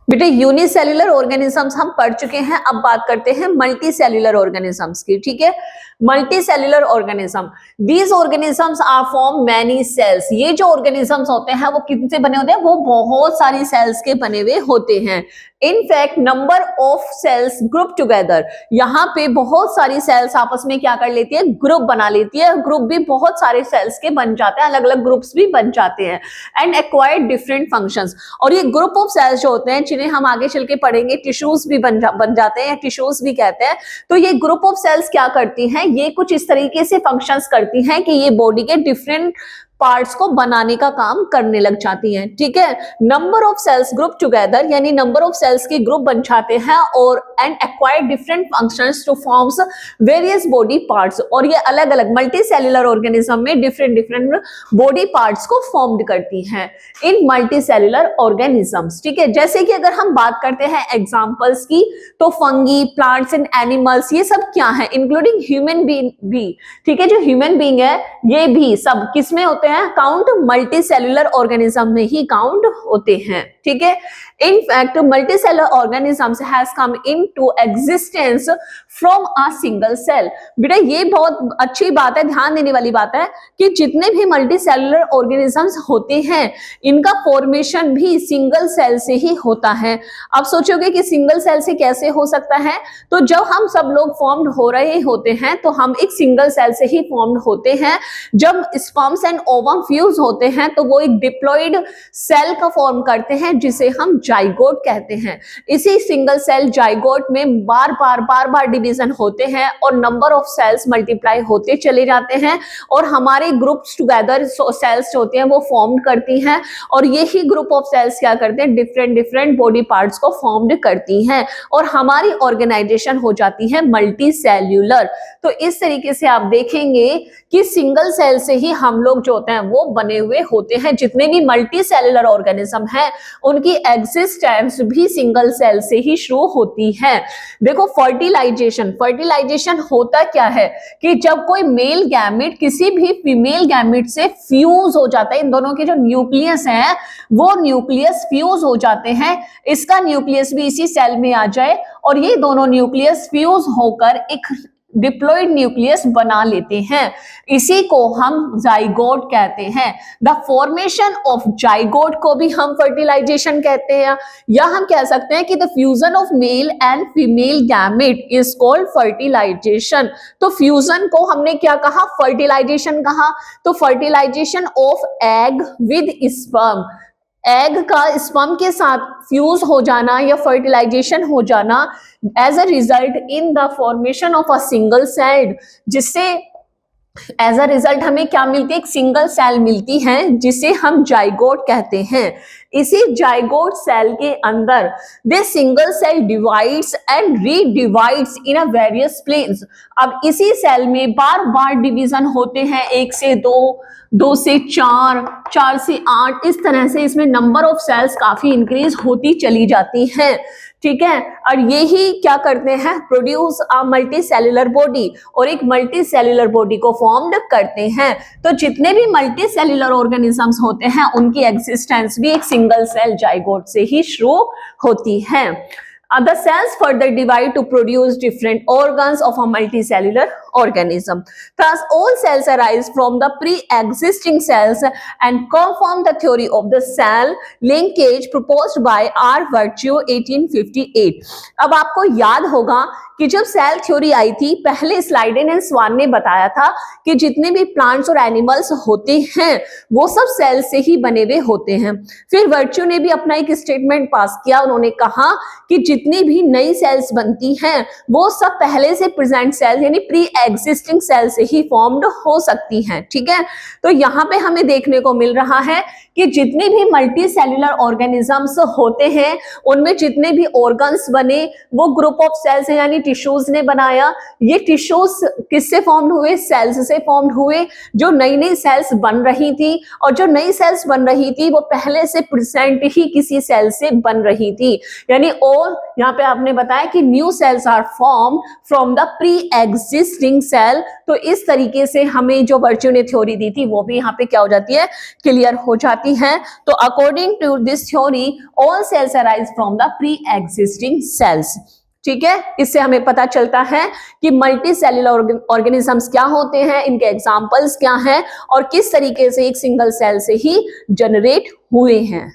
बेटे unicellular organisms हम पढ़ चुके हैं, अब बात करते हैं मल्टी सेल्युलर ऑर्गेनिजम्स की। ठीक है, multi cellular organism, these organisms are form many cells. ये जो ऑर्गेनिजम्स होते हैं वो किनसे बने होते हैं, वो बहुत सारी सेल्स के बने हुए होते हैं। In fact number of cells group together, यहाँ पे बहुत सारी सेल्स आपस में क्या कर लेती है, ग्रुप बना लेती है। ग्रुप भी बहुत सारे सेल्स के बन जाते हैं, अलग अलग ग्रुप्स भी बन जाते हैं एंड एक्वायर्ड डिफरेंट फंक्शंस। और ये ग्रुप ऑफ सेल्स जो होते हैं, जिन्हें हम आगे चल के पढ़ेंगे टिश्यूज भी बन जाते हैं, या टिश्यूज भी कहते हैं। तो ये ग्रुप ऑफ सेल्स क्या करती हैं, ये कुछ इस तरीके से फंक्शंस करती हैं कि ये बॉडी के डिफरेंट पार्ट्स को बनाने का काम करने लग जाती हैं। ठीक है, number of cells group together, यानी नंबर ऑफ सेल्स के ग्रुप बन जाते हैं और and acquire different functions to forms various body parts. और ये अलग अलग मल्टी सेल्युलर ऑर्गेनिज्म में डिफरेंट डिफरेंट बॉडी पार्ट्स को फॉर्म्ड करती हैं इन मल्टी सेल्युलर ऑर्गेनिजम्स। ठीक है, जैसे कि अगर हम बात करते हैं एग्जांपल्स की, तो फंगी, प्लांट्स एंड एनिमल्स, ये सब क्या है, इंक्लूडिंग ह्यूमन बीइंग भी। ठीक है, जो ह्यूमन बीइंग है ये भी सब किसमें होते हैं, काउंट मल्टी सेल्युलर ऑर्गेनिज्म में ही काउंट होते हैं। ठीक है, in fact multi cellular organisms has come into existence from a single cell. बेटा ये बहुत अच्छी बात है, ध्यान देने वाली बात है कि जितने भी मल्टी सेल्युलर ऑर्गेनिजम्स होते हैं इनका फॉर्मेशन भी सिंगल सेल से ही होता है। अब सोचोगे कि सिंगल सेल से कैसे हो सकता है, तो जब हम सब लोग फॉर्म्ड हो रहे होते हैं तो हम एक सिंगल सेल से ही फॉर्म्ड होते हैं। जब स्पर्म्स एंड ओवम फ्यूज होते हैं तो वो एक डिप्लॉइड सेल का फॉर्म करते हैं जिसे हम जाइगोट कहते हैं। इसी सिंगल सेल जाइगोट में बार बार डिवीजन होते हैं और नंबर ऑफ सेल्स मल्टीप्लाई होते चले जाते हैं और हमारे ग्रुप्स टुगेदर सेल्स होते हैं वो फॉर्म करती हैं। और यही ग्रुप ऑफ सेल्स क्या करते हैं, डिफरेंट डिफरेंट बॉडी पार्ट्स को फॉर्म्ड करती हैं और हमारी ऑर्गेनाइजेशन हो जाती है मल्टी सेल्युलर। तो इस तरीके से आप देखेंगे कि सिंगल सेल से ही हम लोग जो होते हैं वो बने हुए होते हैं। जितने भी मल्टी सेल्युलर ऑर्गेनिज्म है उनकी एग्जिस्टेंस भी सिंगल सेल से ही शुरू होती है। देखो फर्टिलाइजेशन होता क्या है कि जब कोई मेल गैमेट किसी भी फीमेल गैमेट से फ्यूज हो जाता है, इन दोनों के जो न्यूक्लियस हैं वो न्यूक्लियस फ्यूज हो जाते हैं, इसका न्यूक्लियस भी इसी सेल में आ जाए और ये दोनों न्यूक्लियस फ्यूज होकर एक डिप्लॉइड न्यूक्लियस बना लेते हैं। इसी को हम जाइगोट कहते हैं। द फॉर्मेशन ऑफ जाइगोट को भी हम फर्टिलाइजेशन कहते हैं, या हम कह सकते हैं कि the fusion of male and female gamete is called fertilisation. तो फ्यूजन को हमने क्या कहा, फर्टिलाइजेशन कहा। तो fertilisation of egg with sperm, egg का स्पर्म के साथ फ्यूज हो जाना या फर्टिलाइजेशन हो जाना as a result in the formation of a single cell, जिससे एज अ रिजल्ट हमें क्या मिलती है, एक सिंगल सेल मिलती है जिसे हम जाइगोट कहते हैं। इसी जाइगोट सेल के अंदर this single cell divides and redivides in a various planes. अब इसी सेल में बार बार डिवीजन होते हैं, 1 से 2, 2 से 4, 4 से 8, इस तरह से इसमें नंबर ऑफ सेल्स काफी इंक्रीज होती चली जाती है। ठीक है, और यही क्या करते हैं, produce a multi cellular body, और एक मल्टी सेल्युलर बॉडी को फॉर्म्ड करते हैं। तो जितने भी मल्टी सेल्युलर ऑर्गेनिजम्स होते हैं उनकी एग्जिस्टेंस भी एक सिंगल सेल जाइगोट से ही शुरू होती है। The cells further divide to produce different organs of a multicellular organism. Thus, all cells arise from the pre-existing cells and confirm the theory of the cell linkage proposed by R. Virtue 1858. अब आपको याद होगा कि जब cell theory आई थी, पहले Schleiden and स्वान ने बताया था कि जितने भी प्लांट्स और एनिमल्स होते हैं वो सब सेल से ही बने हुए होते हैं। फिर वर्च्यू ने भी अपना एक स्टेटमेंट पास किया, उन्होंने कहा कि जितनी भी नई सेल्स बनती हैं वो सब पहले से प्रेजेंट सेल यानी प्री एग्जिस्टिंग सेल से ही फॉर्म्ड हो सकती हैं। ठीक है, तो यहाँ पे हमें देखने को मिल रहा है कि जितने भी मल्टी सेल्युलर ऑर्गेनिजम्स होते हैं उनमें जितने भी ऑर्गन्स बने वो ग्रुप ऑफ सेल्स यानी टिश्यूज ने बनाया। ये टिश्यूज किससे फॉर्म्ड हुए, सेल्स से फॉर्म्ड हुए। जो नई नई सेल्स बन रही थी और जो नई सेल्स बन रही थी वो पहले से प्रेजेंट ही किसी सेल से बन रही थी, यानी और यहाँ पे आपने बताया कि new cells are form from the pre existing existing cell. तो इस तरीके से हमें जो वर्च्यू ने थ्योरी दी थी वो भी यहाँ पे क्या हो जाती है, क्लियर हो जाती है। तो according to this theory all cells arise from the pre existing cells. ठीक है, इससे हमें पता चलता है कि मल्टी सेल्यूलर ऑर्गेनिजम्स क्या होते हैं, इनके एग्जांपल्स क्या हैं और किस तरीके से एक सिंगल सेल से ही जनरेट हुए हैं।